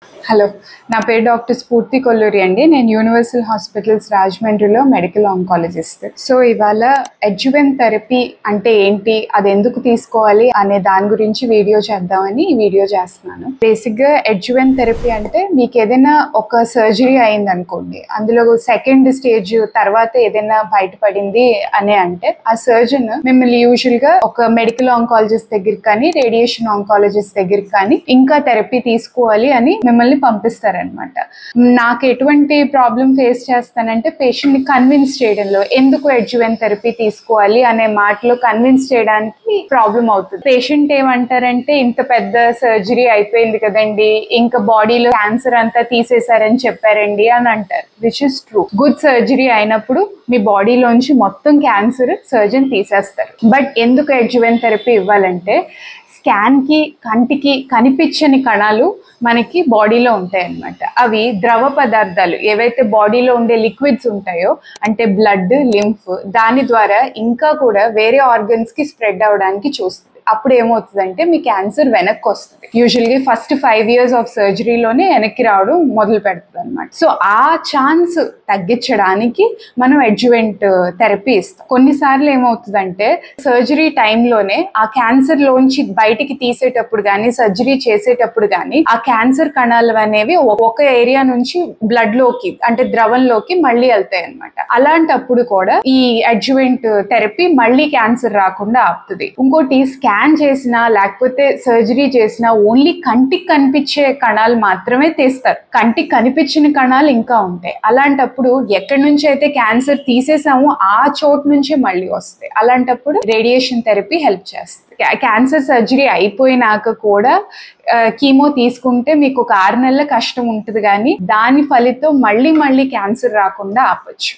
Hello, నా పేరు doctor స్ఫూర్తి కొల్లూరి అండి. నేను యూనివర్సల్ హాస్పిటల్స్ రాజమండ్రిలో మెడికల్ ఆంకాలజిస్ట్. సో ఇవాళ అడ్జువెంట్ థెరపీ అంటే ఏంటి, అది ఎందుకు తీసుకోవాలి అనే దాని గురించి వీడియో చేద్దామని ఈ వీడియో చేస్తున్నాను. బేసిక్గా అడ్జువెంట్ థెరపీ అంటే మీకు ఏదైనా ఒక సర్జరీ అయింది అనుకోండి, అందులో సెకండ్ స్టేజ్ తర్వాత ఏదైనా బయటపడింది అని అంటే ఆ సర్జన్ మిమ్మల్ని యూజువల్గా ఒక మెడికల్ ఆంకాలజిస్ట్ దగ్గరికి కానీ రేడియేషన్ ఆంకాలజిస్ట్ దగ్గరికి కానీ ఇంకా థెరపీ తీసుకోవాలి అని మిమ్మల్ని పంపిస్తారనమాట. నాకు ఎటువంటి ప్రాబ్లం ఫేస్ చేస్తానంటే పేషెంట్ని కన్విన్స్ చేయడంలో, ఎందుకు అడ్జువెంట్ థెరపీ తీసుకోవాలి అనే మాటలో కన్విన్స్ చేయడానికి ప్రాబ్లం అవుతుంది. పేషెంట్ ఏమంటారంటే, ఇంత పెద్ద సర్జరీ అయిపోయింది కదండి, ఇంకా బాడీలో క్యాన్సర్ అంతా తీసేశారని చెప్పారండి అని అంటారు. Which is true. Good surgery అయినప్పుడు మీ బాడీలోంచి మొత్తం క్యాన్సర్ సర్జన్ తీసేస్తారు. బట్ ఎందుకు అడ్జువెంట్ థెరపీ ఇవ్వాలంటే, స్కాన్కి కంటికి కనిపించని కణాలు మనకి బాడీలో ఉంటాయి అన్నమాట. అవి ద్రవ పదార్థాలు ఏవైతే బాడీలో ఉండే లిక్విడ్స్ ఉంటాయో, అంటే బ్లడ్, లింఫ్, దాని ద్వారా ఇంకా కూడా వేరే ఆర్గన్స్కి స్ప్రెడ్ అవ్వడానికి చూస్తుంది. అప్పుడు ఏమవుతుందంటే మీ క్యాన్సర్ వెనక్కి వస్తుంది. యూజువల్గా ఫస్ట్ 5 years ఆఫ్ సర్జరీలోనే వెనక్కి రావడం మొదలు పెడుతుంది అనమాట. సో ఆ ఛాన్స్ తగ్గించడానికి మనం అడ్జువెంట్ థెరపీ ఇస్తాం. కొన్నిసార్లు ఏమవుతుందంటే సర్జరీ టైంలోనే ఆ క్యాన్సర్లోంచి బయటికి తీసేటప్పుడు కానీ, సర్జరీ చేసేటప్పుడు కానీ ఆ క్యాన్సర్ కణాలు అనేవి ఒక ఏరియా నుంచి బ్లడ్లోకి అంటే ద్రవంలోకి మళ్ళీ వెళ్తాయి అనమాట. అలాంటప్పుడు కూడా ఈ అడ్జువెంట్ థెరపీ మళ్ళీ క్యాన్సర్ రాకుండా ఆపుతుంది. ఇంకోటి, స్కాన్ చేసినా లేకపోతే సర్జరీ చేసినా ఓన్లీ కంటికి కనిపించే కణాలు మాత్రమే తీస్తారు. కంటికి కనిపించిన కణాలు ఇంకా ఉంటాయి. అలాంటప్పుడు ఎక్కడి నుంచి అయితే క్యాన్సర్ తీసేసామో ఆ చోటు నుంచే మళ్ళీ వస్తాయి. అలాంటప్పుడు రేడియేషన్ థెరపీ హెల్ప్ చేస్తుంది. క్యాన్సర్ సర్జరీ అయిపోయినాక కూడా కీమో తీసుకుంటే మీకు ఒక 6 నెలల కష్టం ఉంటుంది, కానీ దాని ఫలితం మళ్ళీ క్యాన్సర్ రాకుండా ఆపచ్చు.